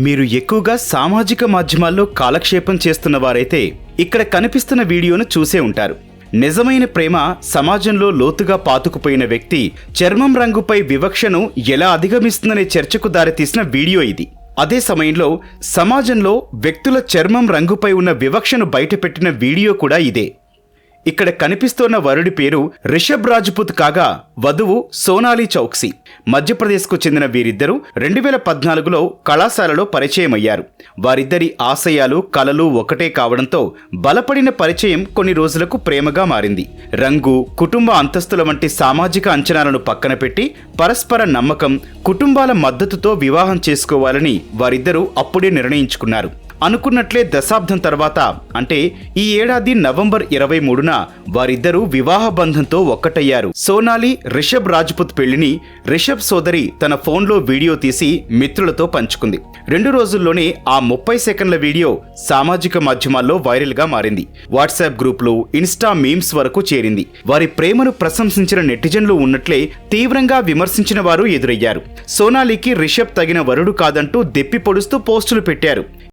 మీరు ఎక్కువగా సామాజిక మాధ్యమాల్లో కాలక్షేపం చేస్తున్న వారైతే ఇక్కడ కనిపిస్తున్న వీడియోను చూసే ఉంటారు. నిజమైన ప్రేమ సమాజంలో లోతుగా పాతుకుపోయిన వ్యక్తి చర్మం రంగుపై వివక్షను ఎలా అధిగమిస్తుందనే చర్చకు దారితీసిన వీడియో ఇది. అదే సమయంలో సమాజంలో వ్యక్తుల చర్మం రంగుపై ఉన్న వివక్షను బయటపెట్టిన వీడియో కూడా ఇదే. ఇక్కడ కనిపిస్తోన్న వరుడి పేరు రిషబ్ రాజ్పుత్ కాగా వధువు సోనాలి చౌక్సీ. మధ్యప్రదేశ్కు చెందిన వీరిద్దరూ 2014లో కళాశాలలో పరిచయమయ్యారు. వారిద్దరి ఆశయాలు కలలు ఒకటే కావడంతో బలపడిన పరిచయం కొన్ని రోజులకు ప్రేమగా మారింది. రంగు, కుటుంబ అంతస్తుల వంటి సామాజిక అంచనాలను పక్కన పెట్టి పరస్పర నమ్మకం, కుటుంబాల మద్దతుతో వివాహం చేసుకోవాలని వారిద్దరూ అప్పుడే నిర్ణయించుకున్నారు. అనుకున్నట్లే దశాబ్దం తర్వాత అంటే ఈ ఏడాది నవంబర్ 23న వారిద్దరూ వివాహ బంధంతో ఒక్కటయ్యారు. సోనాలి రిషబ్ రాజ్పుత్ పెళ్లిని రిషబ్ సోదరి తన ఫోన్లో వీడియో తీసి మిత్రులతో పంచుకుంది. 2 రోజుల్లోనే ఆ 30 సెకండ్ల వీడియో సామాజిక మాధ్యమాల్లో వైరల్గా మారింది. వాట్సాప్ గ్రూపులు, ఇన్స్టా మీమ్స్ వరకు చేరింది. వారి ప్రేమను ప్రశంసించిన నెటిజన్లు ఉన్నట్లే తీవ్రంగా విమర్శించిన వారు ఎదురయ్యారు. సోనాలికి రిషబ్ తగిన వరుడు కాదంటూ దెప్పి పొడుస్తూ పోస్టులు పెట్టారు.